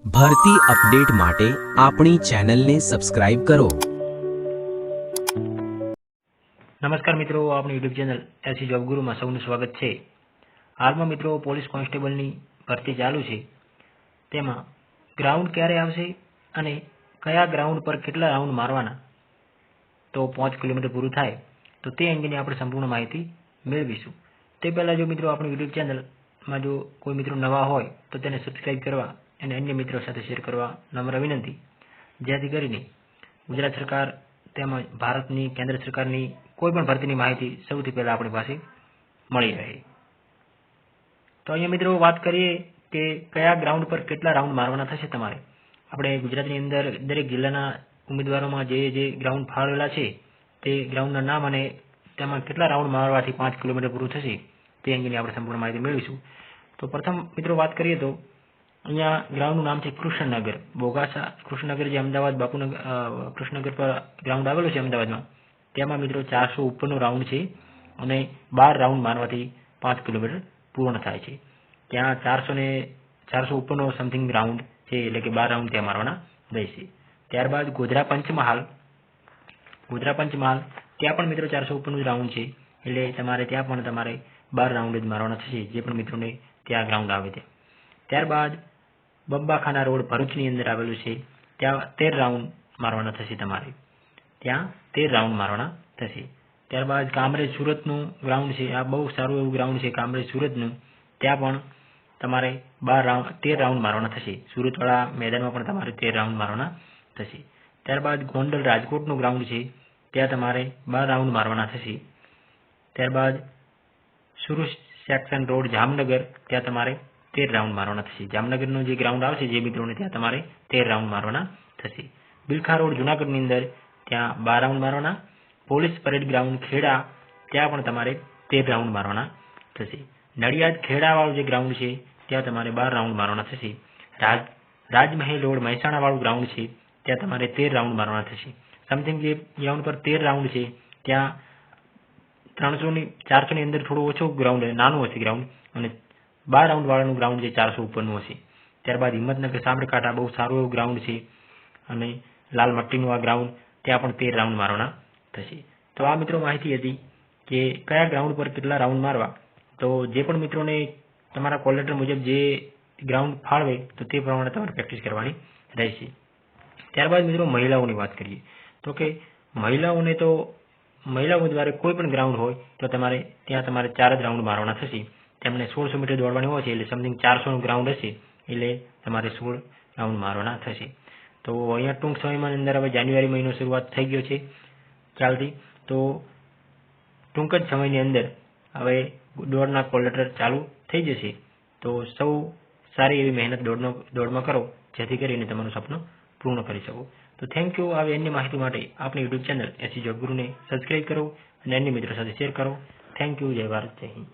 ભરતી અપડેટ માટે આપણી ચેનલને સબસ્ક્રાઇબ કરો। નમસ્કાર મિત્રો, આપણી યુટ્યુબ ચેનલ એસી જોબ ગુરુમાં સૌનું સ્વાગત છે। હાલમાં મિત્રો પોલીસ કોન્સ્ટેબલની ભરતી ચાલુ છે, તેમાં ગ્રાઉન્ડ ક્યારે આવશે અને કયા ગ્રાઉન્ડ પર કેટલા રાઉન્ડ મારવાના, તો 5 કિલોમીટર પૂરું થાય તો તે અંગેની આપણે સંપૂર્ણ માહિતી મેળવીશું। તે પહેલાં જો મિત્રો આપણી યુટ્યુબ ચેનલમાં જો કોઈ મિત્રો નવા હોય તો તેને સબસ્ક્રાઇબ કરવા અને અન્ય મિત્રો સાથે શેર કરવા નમ્ર વિનંતી, જેથી કરીને ગુજરાત સરકાર તેમજ ભારતની કેન્દ્ર સરકારની કોઈ પણ ભરતીની માહિતી સૌથી પહેલાં આપણી પાસે મળી રહે। તો અહીંયા મિત્રો વાત કરીએ કે કયા ગ્રાઉન્ડ પર કેટલા રાઉન્ડ મારવાના થશે તમારે। આપણે ગુજરાતની અંદર દરેક જિલ્લાના ઉમેદવારોમાં જે ગ્રાઉન્ડ ફાળવેલા છે તે ગ્રાઉન્ડના નામ અને તેમાં કેટલા રાઉન્ડ મારવાથી 5 કિલોમીટર પૂરું થશે તે અંગેની આપણે સંપૂર્ણ માહિતી મેળવીશું। તો પ્રથમ મિત્રો વાત કરીએ તો અહીંયા ગ્રાઉન્ડનું નામ છે કૃષ્ણનગર, બોગાસા કૃષ્ણનગર, જે અમદાવાદ બાપુનગર કૃષ્ણનગર પર ગ્રાઉન્ડ આવેલું છે અમદાવાદમાં। તેમાં મિત્રો 400 ઉપરનો રાઉન્ડ છે અને 12 રાઉન્ડ મારવાથી 5 કિલોમીટર પૂર્ણ થાય છે। ત્યાં 400 ઉપરનો સમથિંગ રાઉન્ડ છે, એટલે કે 12 રાઉન્ડ ત્યાં મારવાના રહેશે। ત્યારબાદ ગોધરા પંચમહાલ, ત્યાં પણ મિત્રો 400 ઉપરનું જ રાઉન્ડ છે, એટલે ત્યાં પણ તમારે 12 રાઉન્ડ જ મારવાના થશે, જે પણ મિત્રોને ત્યાં ગ્રાઉન્ડ આવે ત્યાં। ત્યારબાદ બંબાખાના રોડ ભરૂચની અંદર આવેલું છે, ત્યાં 13 રાઉન્ડ મારવાના થશે તમારે, ત્યાં 13 રાઉન્ડ મારવાના થશે। ત્યારબાદ કામરેજ સુરતનું ગ્રાઉન્ડ છે, આ બહુ સારું એવું ગ્રાઉન્ડ છે કામરેજ સુરતનું, ત્યાં પણ તમારે 13 રાઉન્ડ મારવાના થશે। સુરતવાળા મેદાનમાં પણ તમારે 13 રાઉન્ડ મારવાના થશે। ત્યારબાદ ગોંડલ રાજકોટનું ગ્રાઉન્ડ છે, ત્યાં તમારે 12 રાઉન્ડ મારવાના થશે। ત્યારબાદ સુરત સેક્શન રોડ જામનગર, ત્યાં તમારે 13 રાઉન્ડ મારવાના થશે। જામનગરનો જે ગ્રાઉન્ડ આવશે જે મિત્રોને, ત્યાં તમારે 13 રાઉન્ડ મારવાના થશે। બિલખા રોડ જુનાગઢની અંદર, ત્યાં 12 રાઉન્ડ મારવાના। પોલીસ પરેડ ગ્રાઉન્ડ ખેડા, ત્યાં પણ તમારે 13 રાઉન્ડ મારવાના થશે। નડિયાદ ખેડાવાળું જે ગ્રાઉન્ડ છે ત્યાં તમારે 12 રાઉન્ડ મારવાના થશે। રાજમહેલ રોડ મહેસાણાવાળું ગ્રાઉન્ડ છે, ત્યાં તમારે 13 રાઉન્ડ મારવાના થશે। સમથિંગ જે ગ્રાઉન્ડ પર 13 રાઉન્ડ છે ત્યાં 400 ની અંદર થોડું ઓછું ગ્રાઉન્ડ, નાનું હશે ગ્રાઉન્ડ, અને 12 રાઉન્ડ વાળાનું ગ્રાઉન્ડ જે 400 ઉપરનું હશે। ત્યારબાદ હિંમતનગર સાબરકાંઠા, બહુ સારું એવું ગ્રાઉન્ડ છે, અને લાલ મટ્ટીનું આ ગ્રાઉન્ડ, ત્યાં પણ 13 રાઉન્ડ મારવાના થશે। તો આ મિત્રો માહિતી હતી કે કયા ગ્રાઉન્ડ પર કેટલા રાઉન્ડ મારવા। તો જે પણ મિત્રોને તમારા કોલ લેટર મુજબ જે ગ્રાઉન્ડ ફાળવે તો તે પ્રમાણે તમારે પ્રેક્ટિસ કરવાની રહેશે। ત્યારબાદ મિત્રો મહિલાઓની વાત કરીએ તો કે મહિલા ઉમેદવારે કોઈ પણ ગ્રાઉન્ડ હોય તો તમારે 4 જ રાઉન્ડ મારવાના થશે। તેમને 1600 મીટર દોડવાની હોય છે, એટલે સમથિંગ 400નું ગ્રાઉન્ડ હશે, એટલે તમારે 16 રાઉન્ડ મારવાના થશે। તો અહીંયા ટૂંક સમયમાં અંદર હવે જાન્યુઆરી મહિનો શરૂઆત થઈ ગયો છે ચાલતી, તો ટૂંક જ સમયની અંદર હવે દોડના કોલ લેટર ચાલુ થઈ જશે। તો સૌ સારી એવી મહેનત દોડમાં કરો, જેથી કરીને તમારું સપનું પૂર્ણ કરી શકો। તો થેન્ક યુ। આવી અન્ય માહિતી માટે આપણી યુટ્યુબ ચેનલ એસી જોબ ગુરુને સબસ્ક્રાઇબ કરો અને અન્ય મિત્રો સાથે શેર કરો। Thank you. જય ભારત, જય હિન્દ।